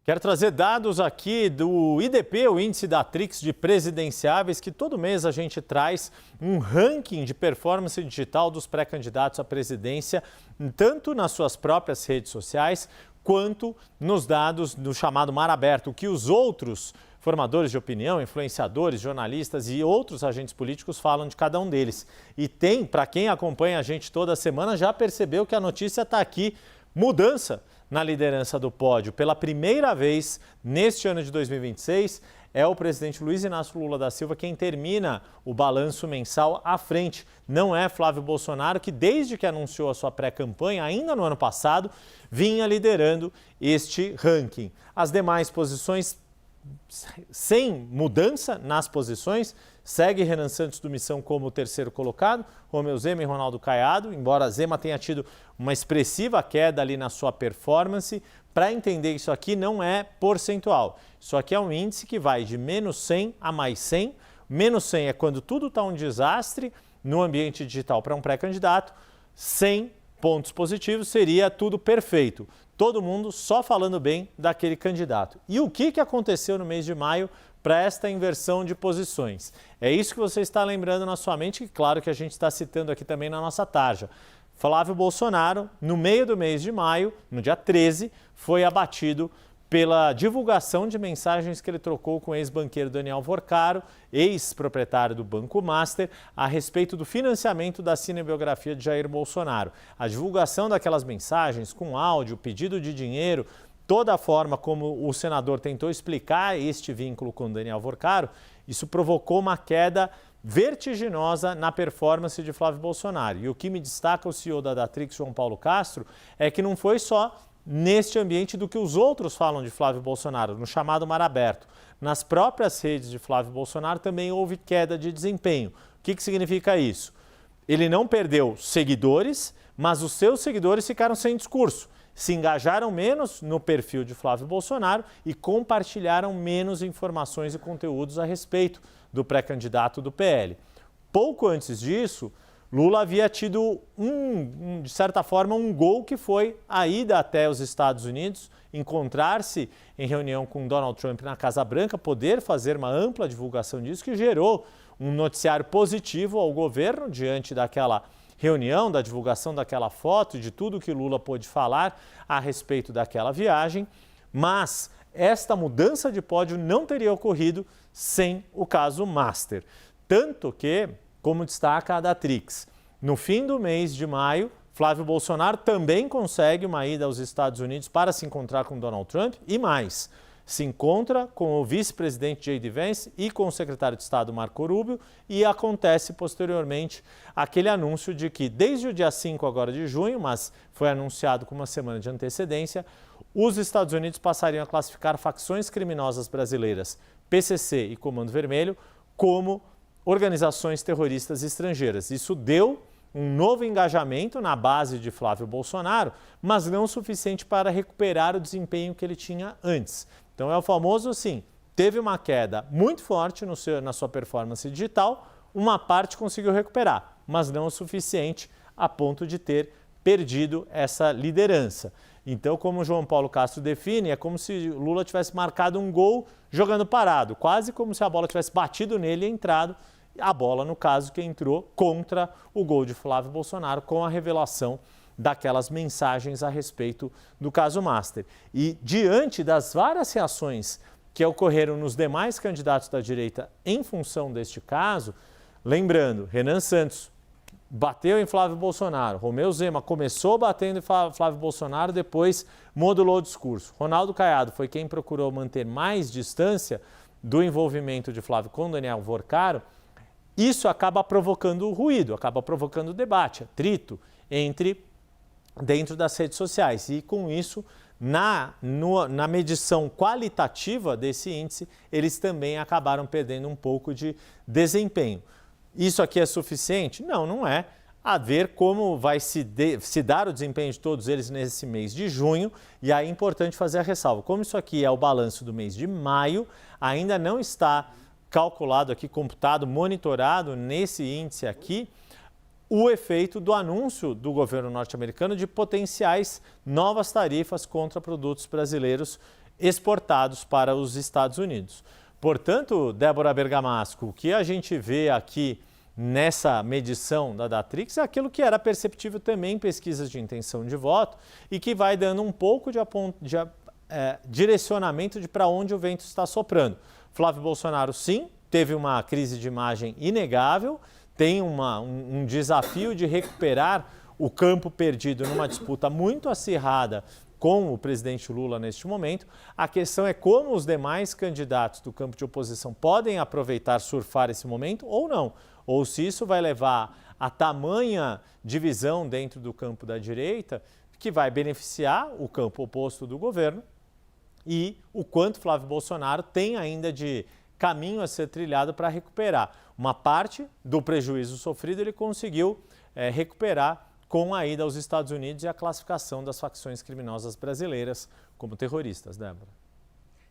Quero trazer dados aqui do IDP, o Índice da Trix de Presidenciáveis, que todo mês a gente traz um ranking de performance digital dos pré-candidatos à presidência, tanto nas suas próprias redes sociais, quanto nos dados do chamado Mar Aberto, que os outros formadores de opinião, influenciadores, jornalistas e outros agentes políticos falam de cada um deles. E tem, para quem acompanha a gente toda semana, já percebeu que a notícia está aqui, mudança na liderança do pódio. Pela primeira vez neste ano de 2026, é o presidente Luiz Inácio Lula da Silva quem termina o balanço mensal à frente. Não é Flávio Bolsonaro, que desde que anunciou a sua pré-campanha, ainda no ano passado, vinha liderando este ranking. As demais posições, sem mudança nas posições, segue Renan Santos do Missão como o terceiro colocado, Romeu Zema e Ronaldo Caiado, embora Zema tenha tido uma expressiva queda ali na sua performance. Para entender isso aqui não é percentual, isso aqui é um índice que vai de menos 100 a mais 100, menos 100 é quando tudo está um desastre no ambiente digital para um pré-candidato, 100 pontos positivos seria tudo perfeito. Todo mundo só falando bem daquele candidato. E o que aconteceu no mês de maio para esta inversão de posições? É isso que você está lembrando na sua mente, e claro que a gente está citando aqui também na nossa tarja. Flávio Bolsonaro, no meio do mês de maio, no dia 13, foi abatido pela divulgação de mensagens que ele trocou com o ex-banqueiro Daniel Vorcaro, ex-proprietário do Banco Master, a respeito do financiamento da cinebiografia de Jair Bolsonaro. A divulgação daquelas mensagens com áudio, pedido de dinheiro, toda a forma como o senador tentou explicar este vínculo com Daniel Vorcaro, isso provocou uma queda vertiginosa na performance de Flávio Bolsonaro. E o que me destaca o CEO da Datrix, João Paulo Castro, é que não foi só neste ambiente do que os outros falam de Flávio Bolsonaro, no chamado Mar Aberto. Nas próprias redes de Flávio Bolsonaro também houve queda de desempenho. O que significa isso? Ele não perdeu seguidores, mas os seus seguidores ficaram sem discurso. Se engajaram menos no perfil de Flávio Bolsonaro e compartilharam menos informações e conteúdos a respeito do pré-candidato do PL. Pouco antes disso, Lula havia tido, de certa forma, um gol que foi a ida até os Estados Unidos, encontrar-se em reunião com Donald Trump na Casa Branca, poder fazer uma ampla divulgação disso, que gerou um noticiário positivo ao governo diante daquela reunião, da divulgação daquela foto, de tudo que Lula pôde falar a respeito daquela viagem. Mas esta mudança de pódio não teria ocorrido sem o caso Master. Tanto que, como destaca a Datrix, no fim do mês de maio, Flávio Bolsonaro também consegue uma ida aos Estados Unidos para se encontrar com Donald Trump e mais, se encontra com o vice-presidente J.D. Vance e com o secretário de Estado Marco Rubio e acontece posteriormente aquele anúncio de que desde o dia 5 agora de junho, mas foi anunciado com uma semana de antecedência, os Estados Unidos passariam a classificar facções criminosas brasileiras, PCC e Comando Vermelho, como organizações terroristas estrangeiras. Isso deu um novo engajamento na base de Flávio Bolsonaro, mas não o suficiente para recuperar o desempenho que ele tinha antes. Então é o famoso assim, teve uma queda muito forte na sua performance digital, uma parte conseguiu recuperar, mas não o suficiente a ponto de ter perdido essa liderança. Então, como o João Paulo Castro define, é como se Lula tivesse marcado um gol jogando parado, quase como se a bola tivesse batido nele e entrado, a bola, no caso, que entrou contra o gol de Flávio Bolsonaro com a revelação daquelas mensagens a respeito do caso Master. E diante das várias reações que ocorreram nos demais candidatos da direita em função deste caso, lembrando, Renan Santos bateu em Flávio Bolsonaro, Romeu Zema começou batendo em Flávio Bolsonaro, depois modulou o discurso. Ronaldo Caiado foi quem procurou manter mais distância do envolvimento de Flávio com Daniel Vorcaro. Isso acaba provocando ruído, acaba provocando debate, atrito dentro das redes sociais. E com isso, na medição qualitativa desse índice, eles também acabaram perdendo um pouco de desempenho. Isso aqui é suficiente? Não, não é. A ver como vai se dar o desempenho de todos eles nesse mês de junho. E aí é importante fazer a ressalva. Como isso aqui é o balanço do mês de maio, ainda não está calculado aqui, computado, monitorado nesse índice aqui, o efeito do anúncio do governo norte-americano de potenciais novas tarifas contra produtos brasileiros exportados para os Estados Unidos. Portanto, Débora Bergamasco, o que a gente vê aqui nessa medição da Datrix é aquilo que era perceptível também em pesquisas de intenção de voto e que vai dando um pouco de direcionamento de para onde o vento está soprando. Flávio Bolsonaro, sim, teve uma crise de imagem inegável, tem um desafio de recuperar o campo perdido numa disputa muito acirrada com o presidente Lula neste momento. A questão é como os demais candidatos do campo de oposição podem aproveitar, surfar esse momento ou não. Ou se isso vai levar a tamanha divisão dentro do campo da direita que vai beneficiar o campo oposto do governo e o quanto Flávio Bolsonaro tem ainda de caminho a ser trilhado para recuperar. Uma parte do prejuízo sofrido ele conseguiu recuperar com a ida aos Estados Unidos e a classificação das facções criminosas brasileiras como terroristas, Débora.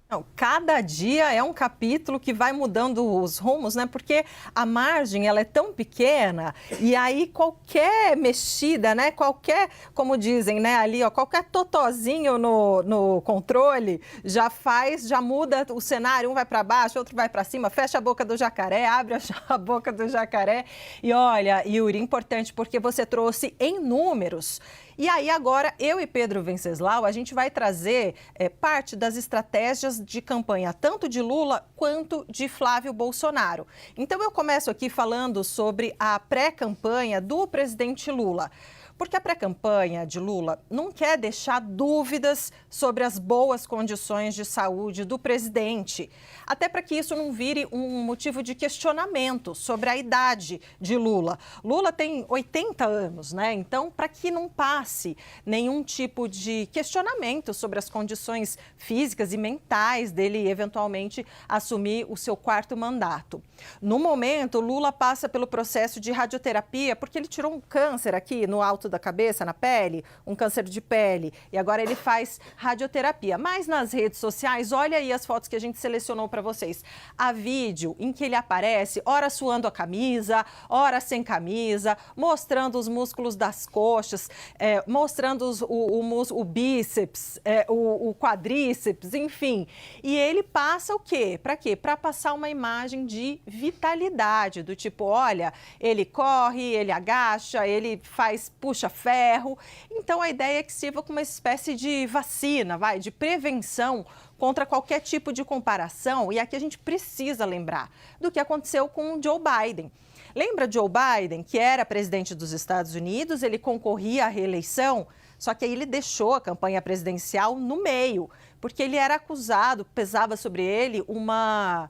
Não, cada dia é um capítulo que vai mudando os rumos, né? Porque a margem ela é tão pequena e aí qualquer mexida, né? Qualquer, como dizem, né? Ali, ó, qualquer totozinho no controle já muda o cenário. Um vai para baixo, outro vai para cima, fecha a boca do jacaré, abre a boca do jacaré. E olha, Yuri, importante porque você trouxe em números. E aí agora, eu e Pedro Venceslau, a gente vai trazer parte das estratégias de campanha, tanto de Lula quanto de Flávio Bolsonaro. Então eu começo aqui falando sobre a pré-campanha do presidente Lula. Porque a pré-campanha de Lula não quer deixar dúvidas sobre as boas condições de saúde do presidente, até para que isso não vire um motivo de questionamento sobre a idade de Lula. Lula tem 80 anos, né? Então, para que não passe nenhum tipo de questionamento sobre as condições físicas e mentais dele eventualmente assumir o seu 4º mandato. No momento, Lula passa pelo processo de radioterapia porque ele tirou um câncer aqui no alto da cabeça, na pele, um câncer de pele, e agora ele faz radioterapia. Mas nas redes sociais, olha aí as fotos que a gente selecionou para vocês. Há vídeo em que ele aparece, ora suando a camisa, ora sem camisa, mostrando os músculos das coxas, mostrando o bíceps, o quadríceps, enfim. E ele passa o quê? Para quê? Para passar uma imagem de vitalidade, do tipo, olha, ele corre, ele agacha, ele puxa ferro. Então a ideia é que sirva como uma espécie de vacina, de prevenção contra qualquer tipo de comparação. E aqui a gente precisa lembrar do que aconteceu com o Joe Biden. Lembra Joe Biden, que era presidente dos Estados Unidos, ele concorria à reeleição, só que aí ele deixou a campanha presidencial no meio, porque ele era acusado, pesava sobre ele uma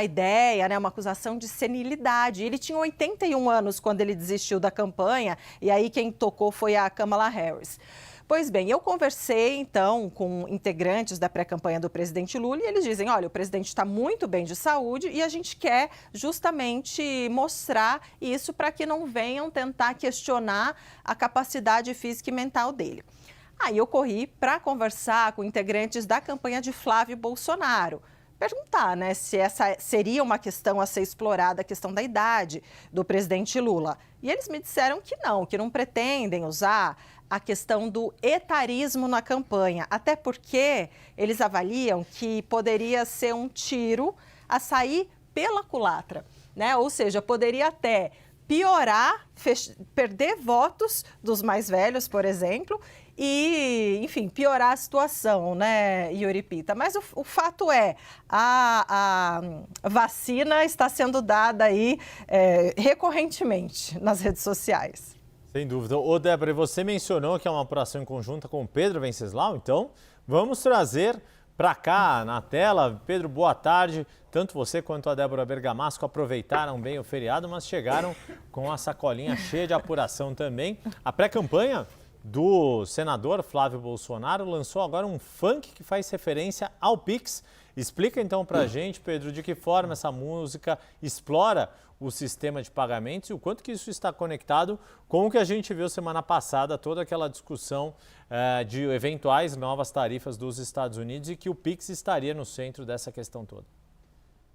ideia, né, uma acusação de senilidade. Ele tinha 81 anos quando ele desistiu da campanha, e aí quem tocou foi a Kamala Harris. Pois bem, eu conversei, então, com integrantes da pré-campanha do presidente Lula e eles dizem, olha, o presidente está muito bem de saúde e a gente quer justamente mostrar isso para que não venham tentar questionar a capacidade física e mental dele. Aí eu corri para conversar com integrantes da campanha de Flávio Bolsonaro, perguntar, né, se essa seria uma questão a ser explorada, a questão da idade do presidente Lula. E eles me disseram que não pretendem usar a questão do etarismo na campanha, até porque eles avaliam que poderia ser um tiro a sair pela culatra, né? Ou seja, poderia até piorar, perder votos dos mais velhos, por exemplo, e, enfim, piorar a situação, né, Yuri Pita? Mas o fato é, a vacina está sendo dada aí recorrentemente nas redes sociais. Sem dúvida. Ô, Débora, você mencionou que é uma apuração em conjunta com o Pedro Venceslau, então vamos trazer para cá na tela. Pedro, boa tarde. Tanto você quanto a Débora Bergamasco aproveitaram bem o feriado, mas chegaram com a sacolinha cheia de apuração também. A pré-campanha do senador Flávio Bolsonaro lançou agora um funk que faz referência ao Pix. Explica então para a gente, Pedro, de que forma essa música explora o sistema de pagamentos e o quanto que isso está conectado com o que a gente viu semana passada, toda aquela discussão de eventuais novas tarifas dos Estados Unidos e que o Pix estaria no centro dessa questão toda.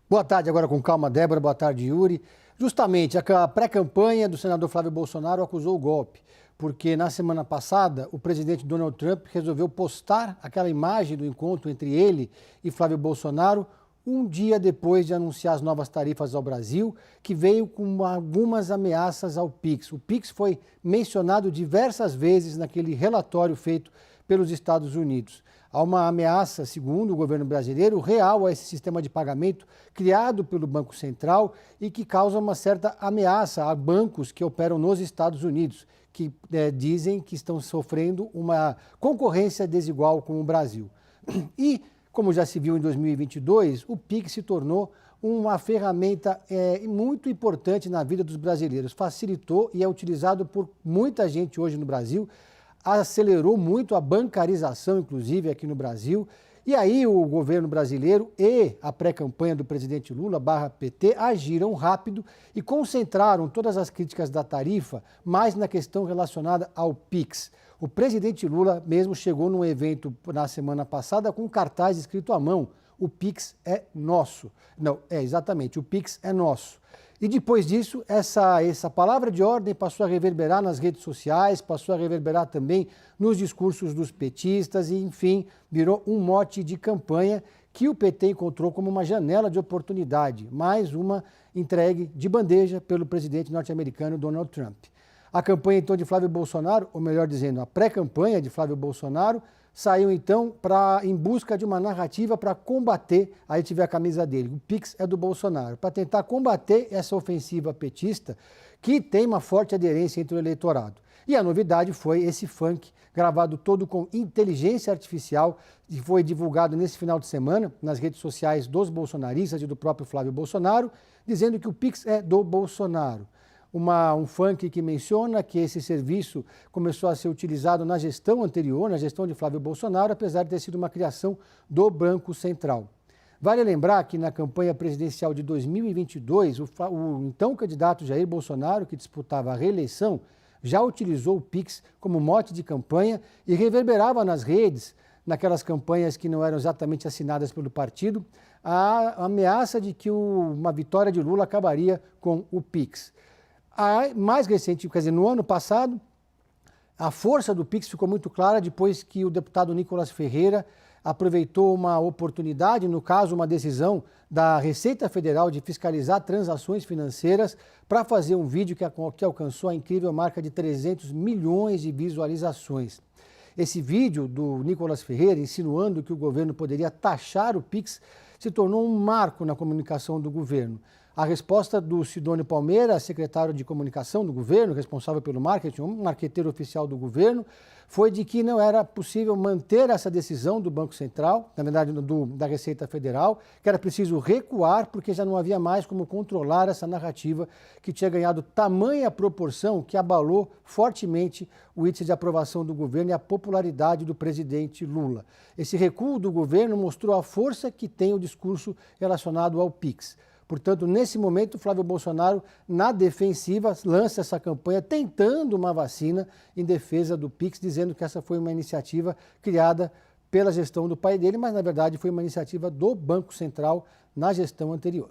Boa tarde, agora com calma, Débora. Boa tarde, Yuri. Justamente, a pré-campanha do senador Flávio Bolsonaro acusou o golpe, porque na semana passada o presidente Donald Trump resolveu postar aquela imagem do encontro entre ele e Flávio Bolsonaro um dia depois de anunciar as novas tarifas ao Brasil, que veio com algumas ameaças ao Pix. O Pix foi mencionado diversas vezes naquele relatório feito pelos Estados Unidos. Há uma ameaça, segundo o governo brasileiro, real a esse sistema de pagamento criado pelo Banco Central e que causa uma certa ameaça a bancos que operam nos Estados Unidos, que dizem que estão sofrendo uma concorrência desigual com o Brasil. E, como já se viu em 2022, o Pix se tornou uma ferramenta muito importante na vida dos brasileiros. Facilitou e é utilizado por muita gente hoje no Brasil, acelerou muito a bancarização, inclusive, aqui no Brasil. E aí o governo brasileiro e a pré-campanha do presidente Lula /PT agiram rápido e concentraram todas as críticas da tarifa mais na questão relacionada ao Pix. O presidente Lula mesmo chegou num evento na semana passada com um cartaz escrito à mão: o Pix é nosso. Não, exatamente, o Pix é nosso. E depois disso, essa palavra de ordem passou a reverberar nas redes sociais, passou a reverberar também nos discursos dos petistas e, enfim, virou um mote de campanha que o PT encontrou como uma janela de oportunidade, mais uma entregue de bandeja pelo presidente norte-americano Donald Trump. A campanha, então, de Flávio Bolsonaro, ou melhor dizendo, a pré-campanha de Flávio Bolsonaro, saiu, então, em busca de uma narrativa para combater, aí tiver a camisa dele, o Pix é do Bolsonaro, para tentar combater essa ofensiva petista que tem uma forte aderência entre o eleitorado. E a novidade foi esse funk, gravado todo com inteligência artificial, que foi divulgado nesse final de semana nas redes sociais dos bolsonaristas e do próprio Flávio Bolsonaro, dizendo que o Pix é do Bolsonaro. Um funk que menciona que esse serviço começou a ser utilizado na gestão anterior, na gestão de Flávio Bolsonaro, apesar de ter sido uma criação do Banco Central. Vale lembrar que na campanha presidencial de 2022, o então candidato Jair Bolsonaro, que disputava a reeleição, já utilizou o Pix como mote de campanha e reverberava nas redes, naquelas campanhas que não eram exatamente assinadas pelo partido, a ameaça de que uma vitória de Lula acabaria com o Pix. Mais recente, quer dizer, no ano passado, a força do Pix ficou muito clara depois que o deputado Nicolas Ferreira aproveitou uma oportunidade, no caso, uma decisão da Receita Federal de fiscalizar transações financeiras, para fazer um vídeo que alcançou a incrível marca de 300 milhões de visualizações. Esse vídeo do Nicolas Ferreira, insinuando que o governo poderia taxar o Pix, se tornou um marco na comunicação do governo. A resposta do Sidônio Palmeira, secretário de comunicação do governo, responsável pelo marketing, um marqueteiro oficial do governo, foi de que não era possível manter essa decisão do Banco Central, na verdade da Receita Federal, que era preciso recuar porque já não havia mais como controlar essa narrativa que tinha ganhado tamanha proporção que abalou fortemente o índice de aprovação do governo e a popularidade do presidente Lula. Esse recuo do governo mostrou a força que tem o discurso relacionado ao Pix. Portanto, nesse momento, Flávio Bolsonaro, na defensiva, lança essa campanha tentando uma vacina em defesa do Pix, dizendo que essa foi uma iniciativa criada pela gestão do pai dele, mas, na verdade, foi uma iniciativa do Banco Central na gestão anterior.